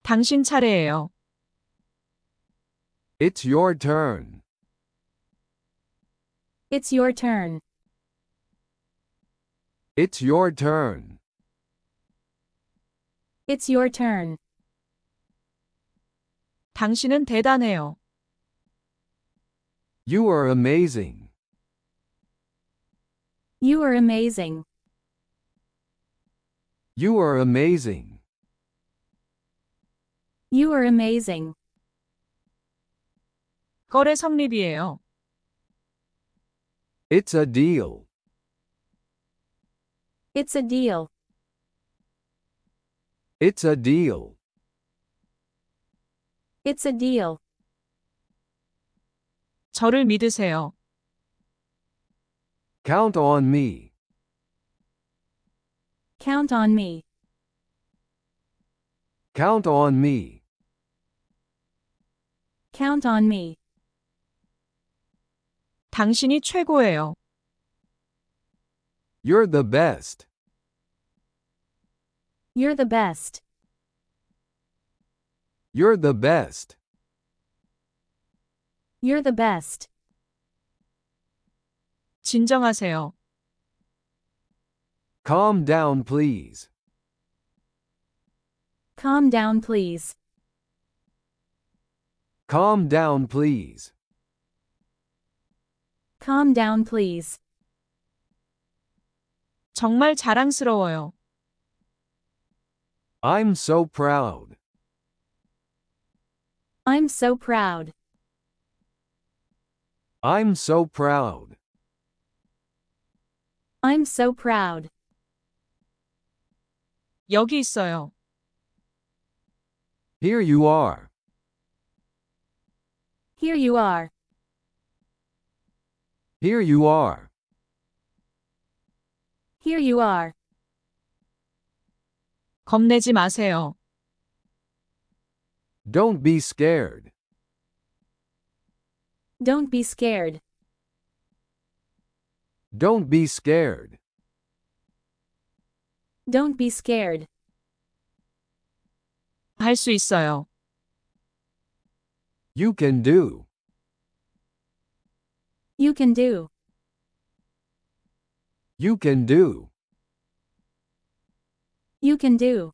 당신 차례예요. It's your turn. It's your turn. It's your turn. It's your turn. 당신은 대단해요. You are amazing. You are amazing. You are amazing. You are amazing. 거래 성립이에요. It's a deal. It's a deal. It's a deal. It's a deal. 저를 믿으세요. Count on me. Count on me. Count on me. Count on me. 당신이 최고예요. You're the best. You're the best. You're the best. You're the best. 진정하세요. Calm down, please. Calm down, please. Calm down, please. Calm down, please. 정말 자랑스러워요. I'm so proud. I'm so proud. I'm so proud. I'm so proud. 여기 있어요. Here you are. Here you are. Here you are. Here you are. 겁내지 마세요. Don't be scared. Don't be scared. Don't be scared. Don't be scared. 할 수 있어요. You can do. You can do. You can do. You can do.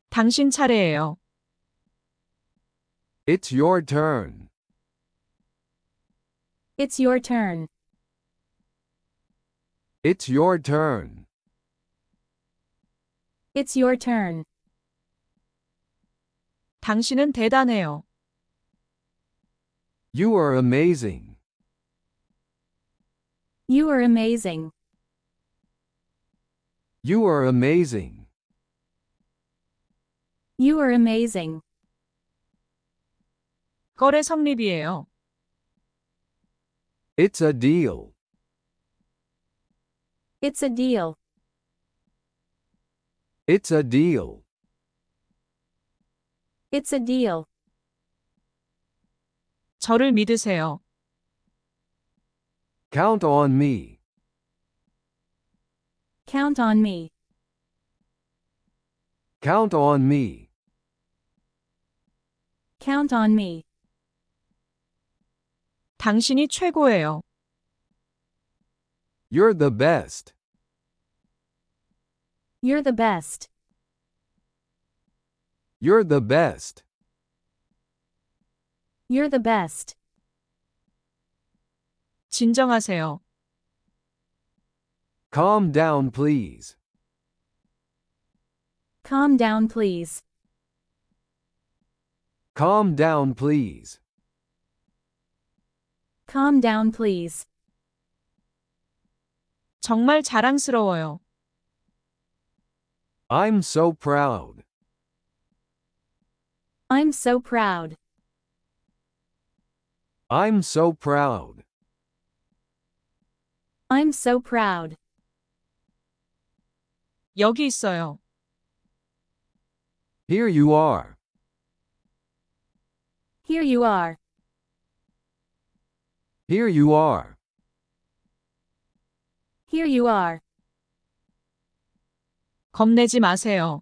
당신 차례예요. It's your turn. It's your turn. It's your turn. It's your turn. 당신은 대단해요. You are amazing. You are amazing. You are amazing. You are amazing. 거래 성립이에요. It's a deal. It's a deal. It's a deal. It's a deal. 저를 믿으세요. Count on me. Count on me. Count on me. Count on me. 당신이 최고예요. You're the best. You're the best. You're the best. You're the best. 진정하세요. Calm down, please. Calm down, please. Calm down, please. Calm down, please. 정말 자랑스러워요. I'm so proud. I'm so proud. I'm so proud. I'm so proud. 여기 있어요. Here you are. Here you are. Here you are. Here you are. 겁내지 마세요.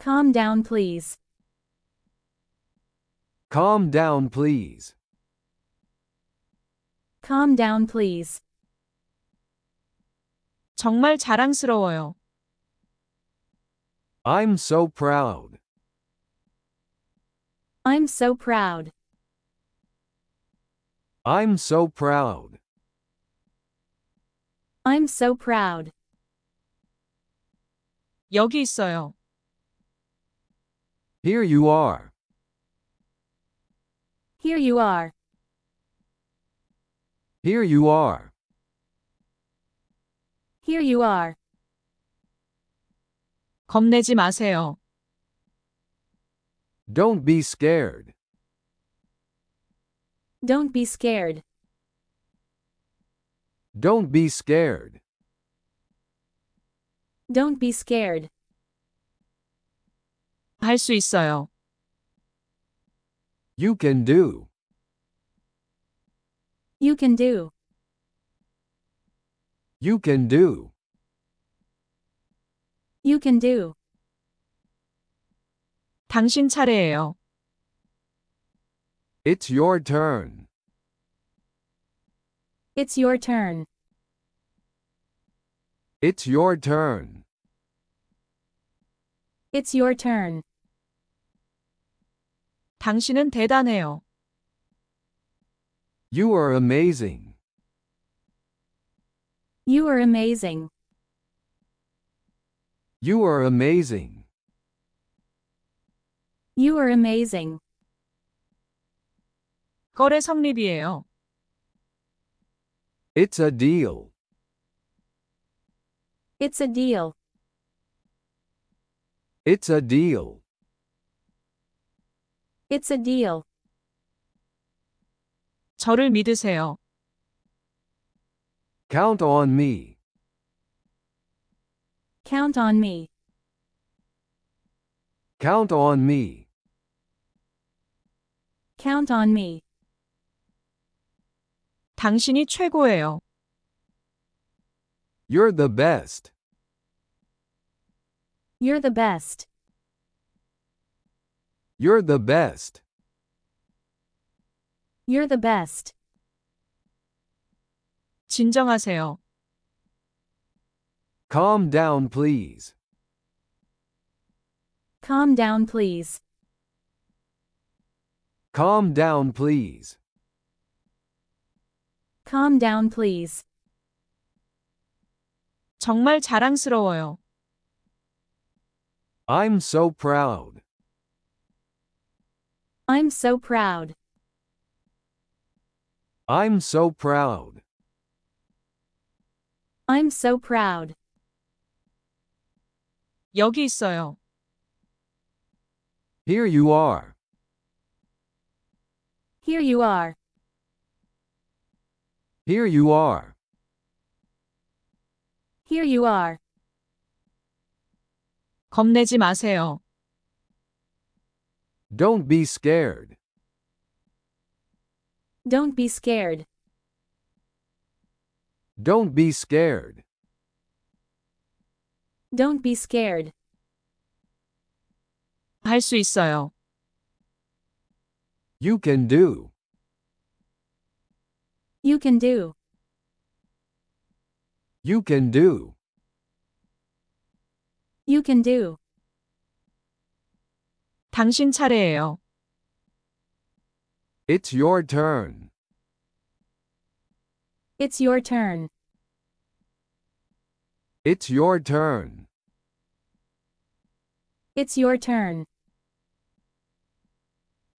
Calm down, please. Calm down, please. Calm down, please. 정말 자랑스러워요. I'm so proud. I'm so proud. I'm so proud. I'm so proud. 여기 있어요. Here you are. Here you are. Here you are. Here you are. 겁내지 마세요. Don't be scared. Don't be scared. Don't be scared. Don't be scared. 할 수 있어요. You can do. You can do. You can do. You can do. 당신 차례예요. It's your turn. It's your turn. It's your turn. It's your turn. 당신은 대단해요. You are amazing. You are amazing. You are amazing. You are amazing. 거래 성립이에요. It's a deal. It's a deal. It's a deal. It's a deal. 저를 믿으세요. Count on me. Count on me. Count on me. Count on me. 당신이 최고예요. You're the best. You're the best. You're the best. You're the best. 진정하세요. Calm down, please. Calm down, please. Calm down, please. Calm down, please. 정말 자랑스러워요. I'm so proud. I'm so proud. I'm so proud. I'm so proud. 여기 있어요. Here you are. Here you are. Here you are. Here you are. 겁내지 마세요. Don't be scared. Don't be scared. Don't be scared. Don't be scared. 할 수 있어요. You can do. You can do. You can do. You can do. 당신 차례예요. It's your turn. It's your turn. It's your turn. It's your turn.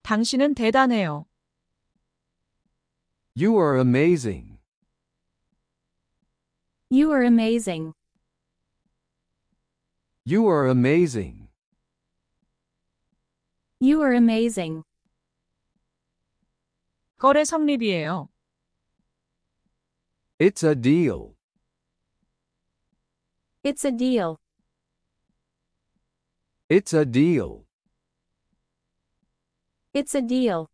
당신은 대단해요. You are amazing. You are amazing. You are amazing. You are amazing. 거래 성립이에요. It's a deal. It's a deal. It's a deal. It's a deal.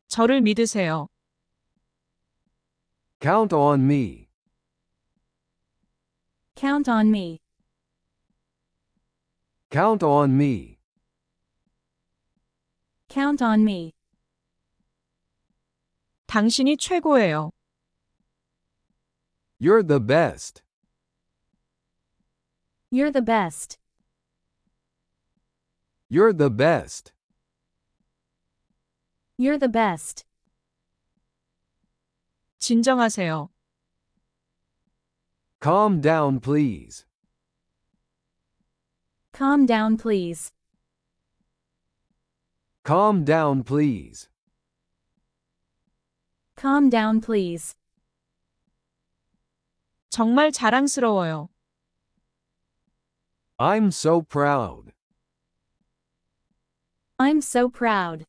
저를 믿으세요. Count on me. Count on me. Count on me. Count on me. 당신이 최고예요. You're the best. You're the best. You're the best. You're the best. 진정하세요. Calm down, please. Calm down, please. Calm down, please. Calm down, please. 정말 자랑스러워요. I'm so proud. I'm so proud.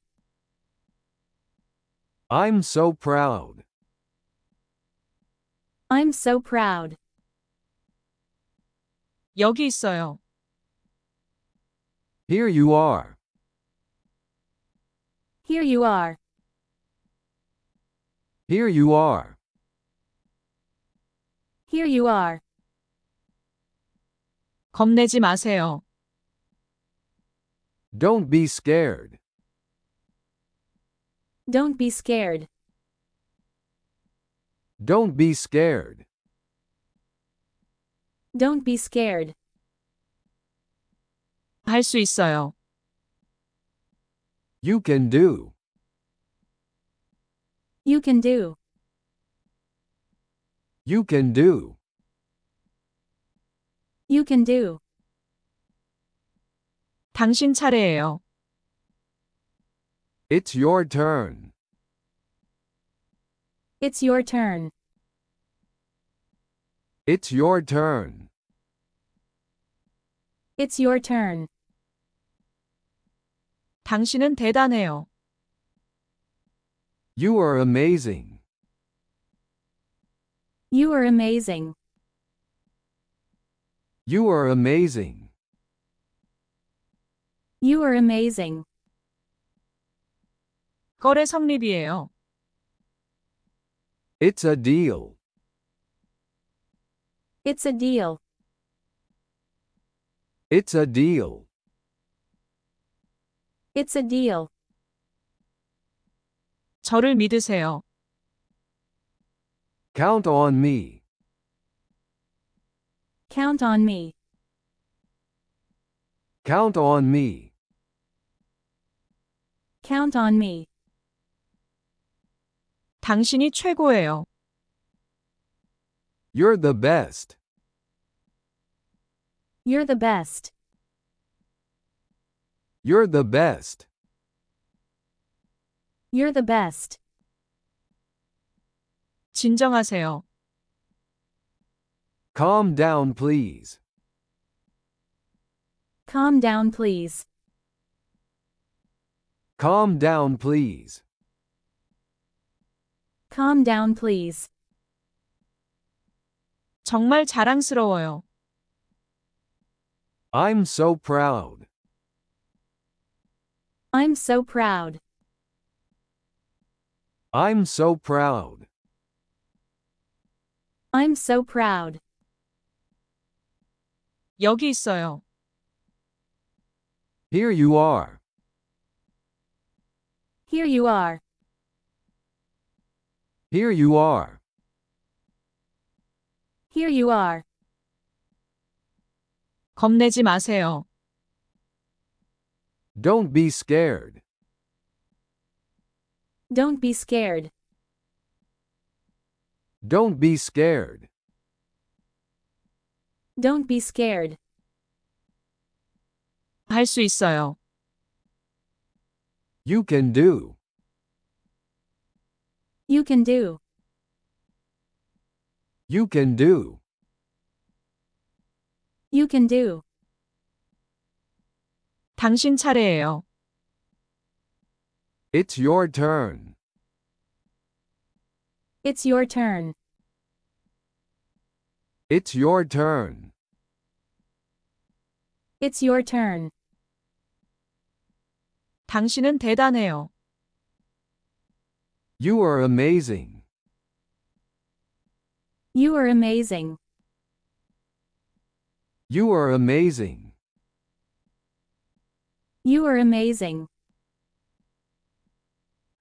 I'm so proud. I'm so proud. 여기 있어요. Here you are. Here you are. Here you are. Here you are. 겁내지 마세요. Don't be scared. Don't be scared. Don't be scared. Don't be scared. 할 수 있어요. You can do. You can do. You can do. You can do. 당신 차례예요. It's your turn. It's your turn. It's your turn. It's your turn. 당신은 대단해요. You are amazing. You are amazing. You are amazing. You are amazing. 거래 성립이에요. It's a deal. It's a deal. It's a deal. It's a deal. 저를 믿으세요. Count on me. Count on me. Count on me. Count on me. 당신이 최고예요. You're the best. You're the best. You're the best. You're the best. 진정하세요. Calm down, please. Calm down, please. Calm down, please. Calm down, please. 정말 자랑스러워요. I'm so proud. I'm so proud. I'm so proud. I'm so proud. 여기 있어요. Here you are. Here you are. Here you are. Here you are. 겁내지 마세요. Don't be scared. Don't be scared. Don't be scared. Don't be scared. 할 수 있어요. You can do. You can do. You can do. You can do. 당신 차례예요. It's your turn. It's your turn. It's your turn. It's your turn. 당신은 대단해요. You are amazing. You are amazing. You are amazing. You are amazing.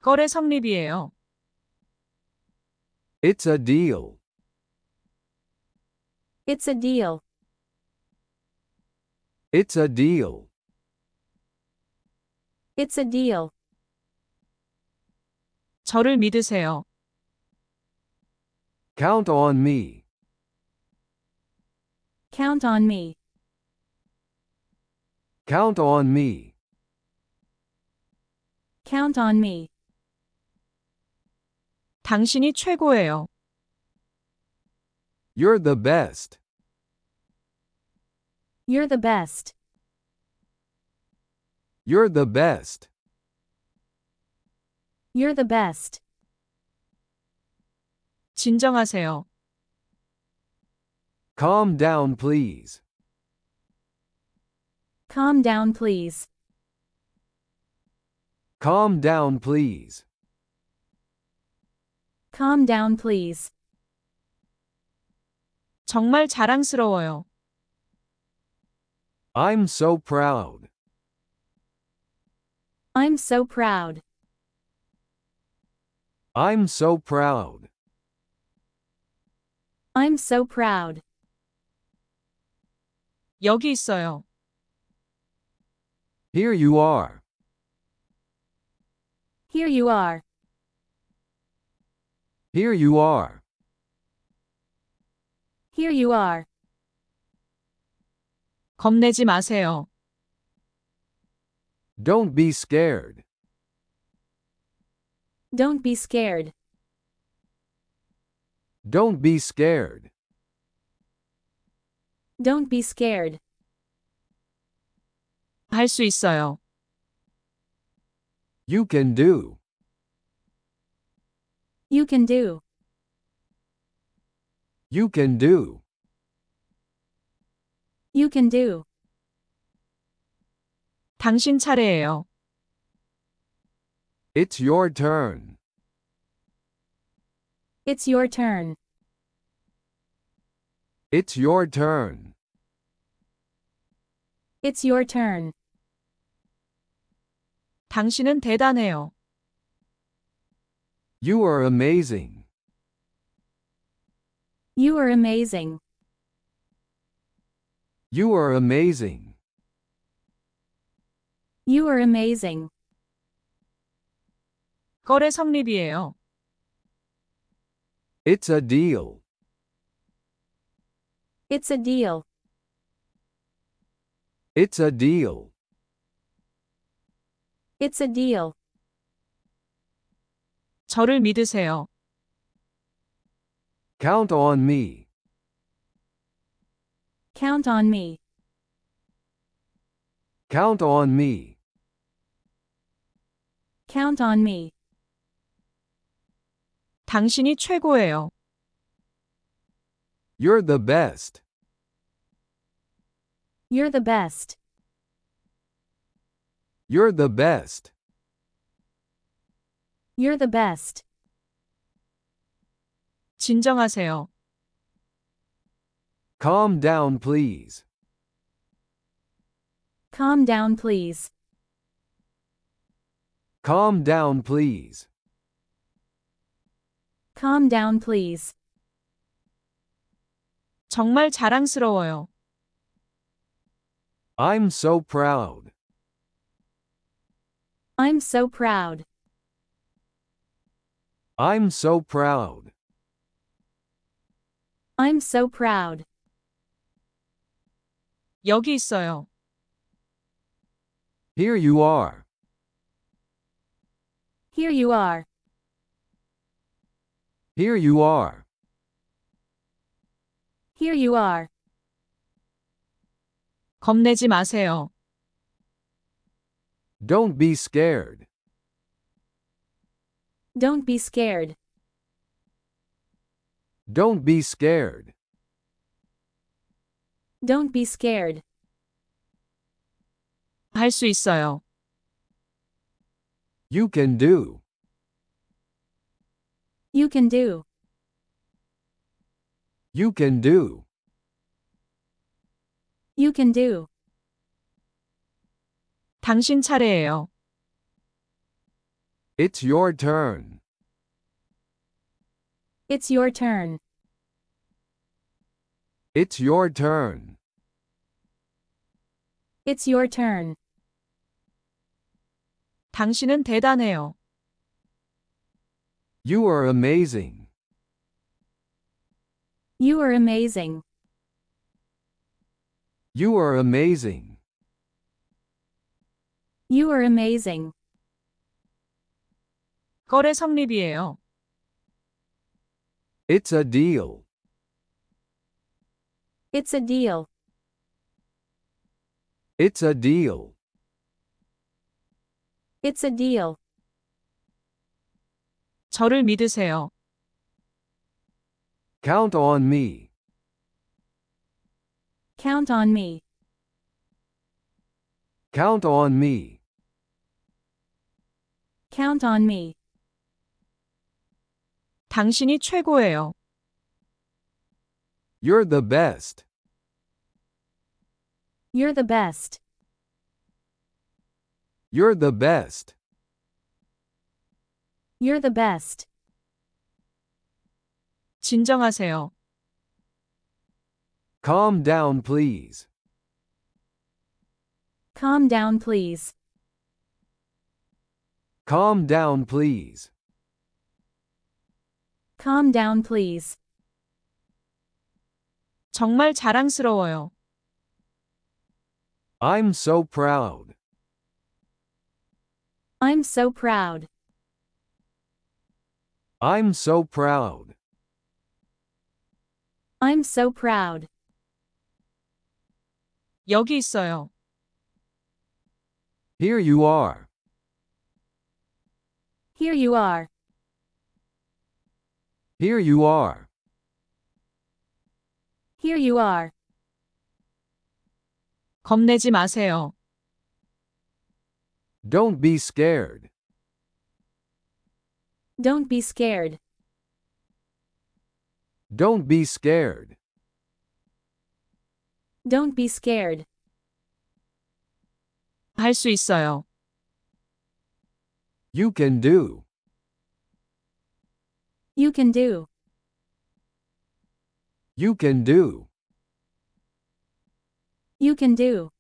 거래 성립이에요. It's a deal. It's a deal. It's a deal. It's a deal. 저를 믿으세요. Count on me. Count on me. Count on me. Count on me. 당신이 최고예요. You're the best. You're the best. You're the best. You're the best. 진정하세요. Calm down, please. Calm down, please. Calm down, please. Calm down, please. 정말 자랑스러워요. I'm so proud. I'm so proud. I'm so proud. I'm so proud. 여기 있어요. Here you are. Here you are. Here you are. Here you are. 겁내지 마세요. Don't be scared. Don't be scared. Don't be scared. Don't be scared. 할 수 있어요. You can do. You can do. You can do. You can do. 당신 차례예요. It's your turn. It's your turn. It's your turn. It's your turn. 당신은 대단해요. You are amazing. You are amazing. You are amazing. You are amazing. 거래 성립이에요. It's a deal. It's a deal. It's a deal. It's a deal. 저를 믿으세요. Count on me. Count on me. Count on me. Count on me. 당신이 최고예요. You're the best. You're the best. You're the best. You're the best. 진정하세요. Calm down, please. Calm down, please. Calm down, please. Calm down, please. 정말 자랑스러워요. I'm so proud. I'm so proud. I'm so proud. I'm so proud. 여기 있어요. Here you are. Here you are. Here you are. Here you are. 겁내지 마세요. Don't be scared. Don't be scared. Don't be scared. Don't be scared. 할 수 있어요. You can do. You can do. You can do. You can do. 당신 차례예요. It's your turn. It's your turn. It's your turn. It's your turn. 당신은 대단해요. You are amazing. You are amazing. You are amazing. You are amazing. 거래 성립이에요. It's a deal. It's a deal. It's a deal. It's a deal. 저를 믿으세요. Count on me. Count on me. Count on me. Count on me. 당신이 최고예요. You're the best. You're the best. You're the best. You're the best. 진정하세요. Calm down, please. Calm down, please. Calm down, please. Calm down, please. 정말 자랑스러워요. I'm so proud. I'm so proud. I'm so proud. I'm so proud. 여기 있어요. Here you are. Here you are. Here you are. Here you are. 겁내지 마세요. Don't be scared. Don't be scared. Don't be scared. Don't be scared. 할 수 있어요. You can do. You can do. You can do. You can do.